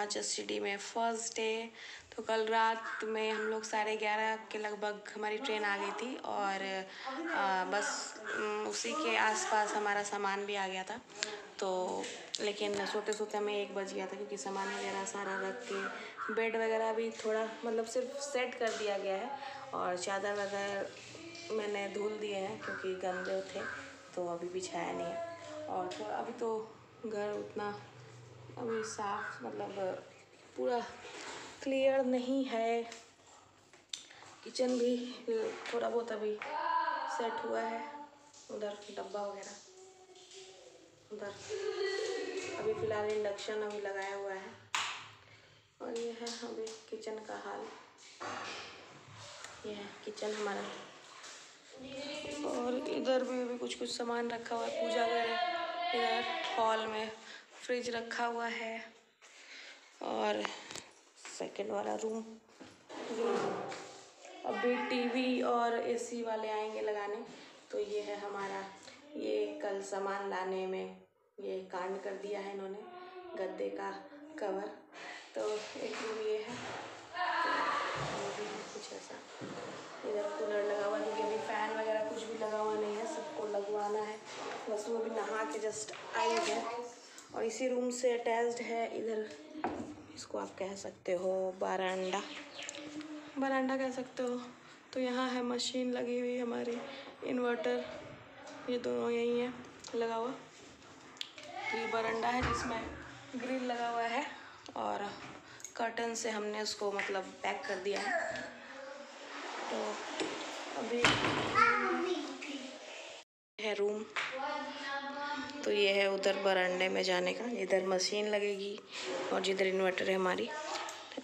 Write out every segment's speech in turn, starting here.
Himachal city में first day. तो कल रात में हम लोग 11:30 के लगभग हमारी ट्रेन आ गई थी और बस उसी के आसपास हमारा सामान भी आ गया था। तो लेकिन सोते सोते हमें 1 बज गया था, क्योंकि सामान वगैरह सारा रख के बेड वगैरह भी थोड़ा मतलब सिर्फ सेट कर दिया गया है और चादर वगैरह मैंने धुल दिए हैं क्योंकि गंदे थे, तो अभी बिछाया नहीं है। और थोड़ा अभी तो घर उतना अभी साफ मतलब पूरा क्लियर नहीं है। किचन भी थोड़ा बहुत अभी सेट हुआ है, उधर डब्बा वगैरह उधर अभी फ़िलहाल इंडक्शन अभी लगाया हुआ है। और ये है अभी किचन का हाल, ये है किचन हमारा। और इधर भी अभी कुछ कुछ सामान रखा हुआ है, पूजा घर है। इधर हॉल में फ्रिज रखा हुआ है और सेकंड वाला रूम अभी टीवी और एसी वाले आएंगे लगाने। तो ये है हमारा, ये कल सामान लाने में ये कांड कर दिया है इन्होंने, गद्दे का कवर। तो एक रूम ये है, तो कुछ ऐसा। इधर कूलर लगा हुआ है क्योंकि अभी फ़ैन वगैरह कुछ भी लगा हुआ नहीं है, सबको लगवाना है। बस वो भी नहा के जस्ट आई है। और इसी रूम से अटैच्ड है इधर, इसको आप कह सकते हो बरांडा, बरांडा कह सकते हो। तो यहाँ है मशीन लगी हुई हमारी, इन्वर्टर, ये दोनों यही है लगा हुआ। ये बरांडा है जिसमें ग्रिल लगा हुआ है और कर्टन से हमने उसको मतलब पैक कर दिया है। तो अभी है रूम, तो ये है उधर बरांडे में जाने का, इधर मशीन लगेगी और जिधर इन्वर्टर है हमारी।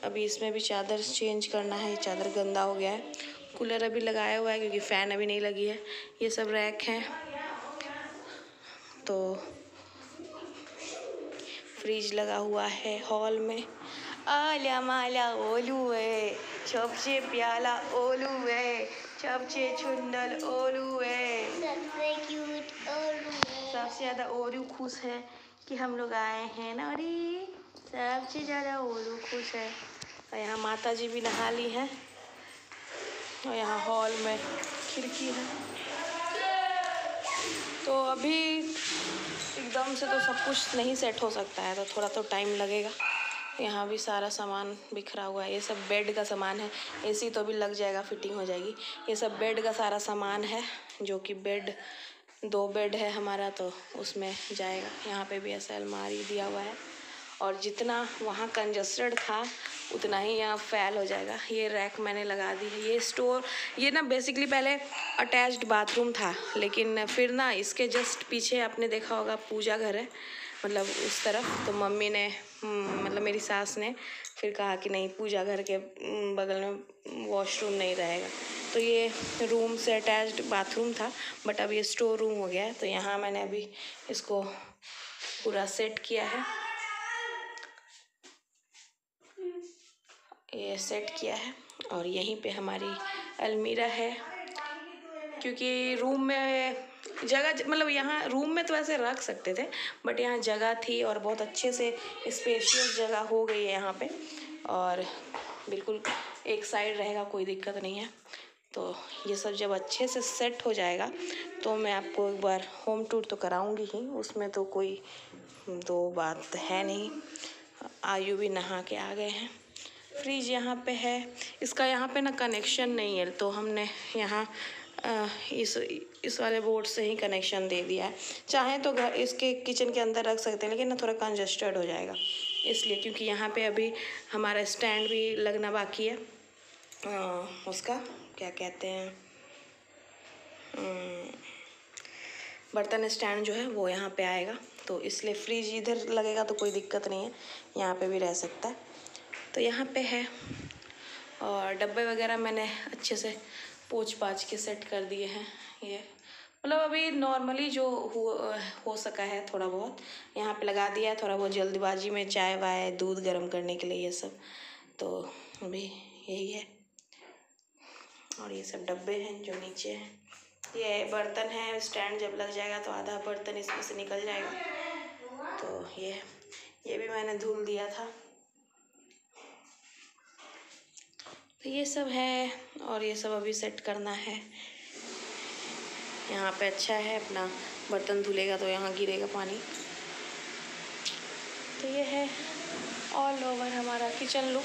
अभी इसमें भी चादर चेंज करना है, चादर गंदा हो गया है। कूलर अभी लगाया हुआ है क्योंकि फ़ैन अभी नहीं लगी है। ये सब रैक हैं। तो फ्रिज लगा हुआ है हॉल में। आला माला ओलू है, सबसे प्याला ओलू है, सबसे सुंदर ओलू है, सबसे क्यूट ओलू है। सबसे ज़्यादा ओलू खुश है कि हम लोग आए हैं ना, अरे सबसे ज़्यादा ओलू खुश है। और यहाँ माता जी भी नहा ली हैं और यहाँ हॉल में खिड़की है। तो अभी एकदम से तो सब कुछ नहीं सेट हो सकता है, तो थोड़ा तो टाइम लगेगा। यहाँ भी सारा सामान बिखरा हुआ है, ये सब बेड का सामान है। एसी तो भी लग जाएगा, फिटिंग हो जाएगी। ये सब बेड का सारा सामान है, जो कि बेड 2 बेड है हमारा, तो उसमें जाएगा। यहाँ पे भी ऐसा अलमारी दिया हुआ है और जितना वहाँ कंजस्टेड था उतना ही यहाँ फैल हो जाएगा। ये रैक मैंने लगा दी है। ये स्टोर, ये ना बेसिकली पहले अटैच्ड बाथरूम था, लेकिन फिर ना इसके जस्ट पीछे आपने देखा होगा पूजा घर है, मतलब उस तरफ। तो मम्मी ने मतलब मेरी सास ने फिर कहा कि नहीं, पूजा घर के बगल में वॉशरूम नहीं रहेगा। तो ये रूम से अटैच्ड बाथरूम था, बट अब ये स्टोर रूम हो गया है। तो यहाँ मैंने अभी इसको पूरा सेट किया है, ये सेट किया है। और यहीं पे हमारी अलमीरा है, क्योंकि रूम में जगह मतलब यहाँ रूम में तो ऐसे रख सकते थे, बट यहाँ जगह थी और बहुत अच्छे से स्पेशियस जगह हो गई है यहाँ पे। और बिल्कुल एक साइड रहेगा, कोई दिक्कत नहीं है। तो ये सब जब अच्छे से सेट हो जाएगा तो मैं आपको एक बार होम टूर तो कराऊंगी ही, उसमें तो कोई 2 बात है नहीं। आयु भी नहा के आ गए हैं। फ्रिज यहाँ पे है, इसका यहाँ पे ना कनेक्शन नहीं है, तो हमने यहाँ इस वाले बोर्ड से ही कनेक्शन दे दिया है। चाहे तो घर इसके किचन के अंदर रख सकते हैं, लेकिन ना थोड़ा कंजस्टेड हो जाएगा इसलिए, क्योंकि यहाँ पे अभी हमारा स्टैंड भी लगना बाकी है। उसका क्या कहते हैं, बर्तन स्टैंड जो है वो यहाँ पे आएगा, तो इसलिए फ्रिज इधर लगेगा तो कोई दिक्कत नहीं है, यहाँ पे भी रह सकता है। तो यहाँ पे है। और डब्बे वगैरह मैंने अच्छे से पोंछ पाछ के सेट कर दिए हैं। ये मतलब अभी नॉर्मली जो हो सका है थोड़ा बहुत यहाँ पे लगा दिया है, थोड़ा बहुत जल्दबाजी में चाय वाय दूध गर्म करने के लिए ये सब, तो अभी यही है। और ये सब डब्बे हैं जो नीचे हैं, ये बर्तन है। स्टैंड जब लग जाएगा तो आधा बर्तन इसमें से निकल जाएगा। तो ये भी मैंने धुल दिया था, तो ये सब है और ये सब अभी सेट करना है। यहाँ पे अच्छा है, अपना बर्तन धुलेगा तो यहाँ गिरेगा पानी। तो ये है ऑल ओवर हमारा किचन लुक।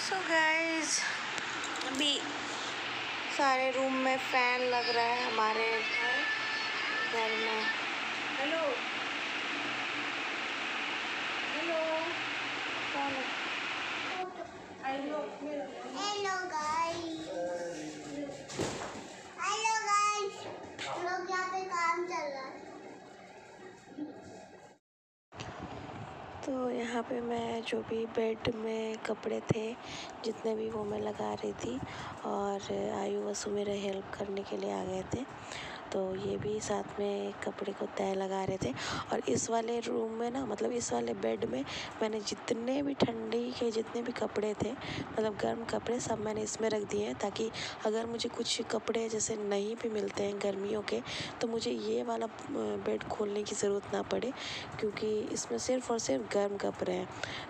सो गाइस, अभी सारे रूम में फैन लग रहा है हमारे घर में। हेलो हेलो, कौन है? हेलो गाइस, हेलो गाइस, हम लोग यहाँ पे काम चल रहा है। तो यहाँ पे मैं जो भी बेड में कपड़े थे जितने भी वो मैं लगा रही थी और आयु वसु मेरे हेल्प करने के लिए आ गए थे। तो ये भी साथ में कपड़े को तय लगा रहे थे। और इस वाले रूम में ना, मतलब इस वाले बेड में मैंने जितने भी ठंडी के जितने भी कपड़े थे, मतलब गर्म कपड़े, सब मैंने इसमें रख दिए हैं ताकि अगर मुझे कुछ कपड़े जैसे नहीं भी मिलते हैं गर्मियों के तो मुझे ये वाला बेड खोलने की ज़रूरत ना पड़े, क्योंकि इसमें सिर्फ़ और सिर्फ गर्म कपड़े हैं।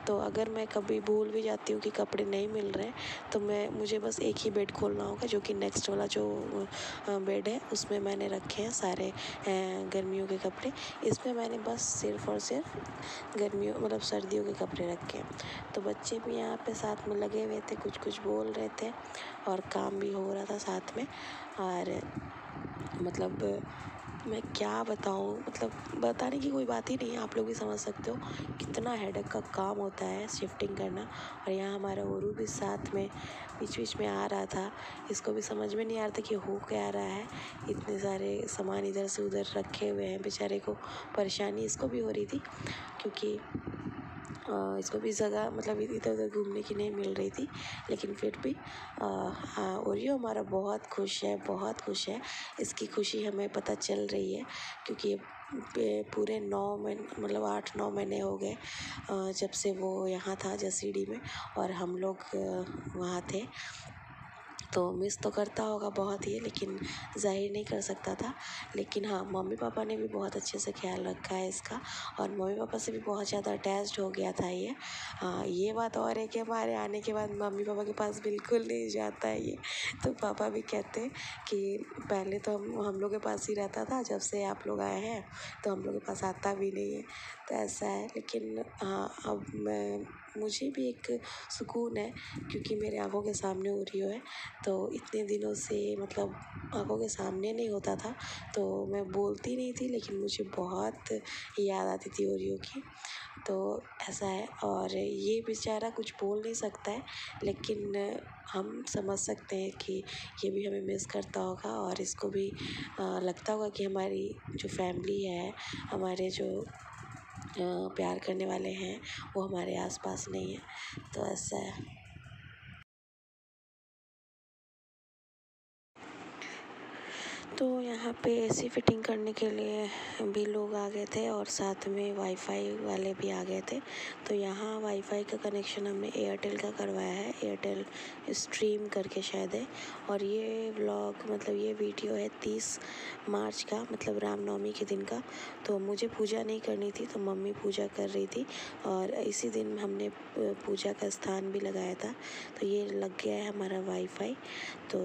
तो अगर मैं कभी भूल भी जाती हूँ कि कपड़े नहीं मिल रहे हैं तो मुझे बस एक ही बेड खोलना होगा, जो कि नेक्स्ट वाला जो बेड है उसमें मैंने रखे हैं सारे गर्मियों के कपड़े। इसमें मैंने बस सिर्फ़ और सिर्फ गर्मियों मतलब सर्दियों के कपड़े रखे हैं। तो बच्चे भी यहाँ पे साथ में लगे हुए थे, कुछ कुछ बोल रहे थे और काम भी हो रहा था साथ में। और मतलब मैं क्या बताऊँ, मतलब बताने की कोई बात ही नहीं है, आप लोग भी समझ सकते हो कितना हेडेक का काम होता है शिफ्टिंग करना। और यहाँ हमारा औरू भी साथ में बीच बीच में आ रहा था, इसको भी समझ में नहीं आ रहा था कि हो क्या रहा है। इतने सारे सामान इधर से उधर रखे हुए हैं, बेचारे को परेशानी इसको भी हो रही थी क्योंकि इसको भी जगह मतलब इधर उधर घूमने की नहीं मिल रही थी। लेकिन फिर भी हाँ, ओरियो हमारा बहुत खुश है, बहुत खुश है। इसकी खुशी हमें पता चल रही है क्योंकि पूरे 9 महीने मतलब 8-9 महीने हो गए जब से वो यहाँ था जसीडी में और हम लोग वहाँ थे। तो मिस तो करता होगा बहुत ही, लेकिन ज़ाहिर नहीं कर सकता था। लेकिन हाँ, मम्मी पापा ने भी बहुत अच्छे से ख्याल रखा है इसका और मम्मी पापा से भी बहुत ज़्यादा अटैच्ड हो गया था ये। हाँ, ये बात और है कि हमारे आने के बाद मम्मी पापा के पास बिल्कुल नहीं जाता है ये। तो पापा भी कहते हैं कि पहले तो हम लोग के पास ही रहता था, जब से आप लोग आए हैं तो हम लोग के पास आता भी नहीं है। तो ऐसा है, लेकिन हाँ, अब मुझे भी एक सुकून है क्योंकि मेरे आँखों के सामने ओरियो है। तो इतने दिनों से मतलब आँखों के सामने नहीं होता था तो मैं बोलती नहीं थी, लेकिन मुझे बहुत याद आती थी ओरियो की। तो ऐसा है, और ये बेचारा कुछ बोल नहीं सकता है, लेकिन हम समझ सकते हैं कि ये भी हमें मिस करता होगा और इसको भी लगता होगा कि हमारी जो फैमिली है, हमारे जो प्यार करने वाले हैं वो हमारे आसपास नहीं है। तो ऐसा है। तो यहाँ पे एसी फिटिंग करने के लिए भी लोग आ गए थे और साथ में वाईफाई वाले भी आ गए थे। तो यहाँ वाईफाई का कनेक्शन हमने एयरटेल का करवाया है, एयरटेल स्ट्रीम करके शायद है। और ये व्लॉग मतलब ये वीडियो है 30 मार्च का, मतलब रामनवमी के दिन का। तो मुझे पूजा नहीं करनी थी तो मम्मी पूजा कर रही थी और इसी दिन हमने पूजा का स्थान भी लगाया था। तो ये लग गया है हमारा वाईफाई। तो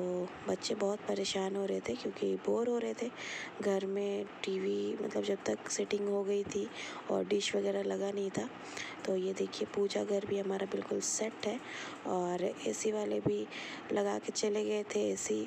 बच्चे बहुत परेशान हो रहे थे क्योंकि बोर हो रहे थे घर में। टीवी मतलब जब तक सेटिंग हो गई थी और डिश वगैरह लगा नहीं था। तो ये देखिए पूजा घर भी हमारा बिल्कुल सेट है और एसी वाले भी लगा के चले गए थे एसी।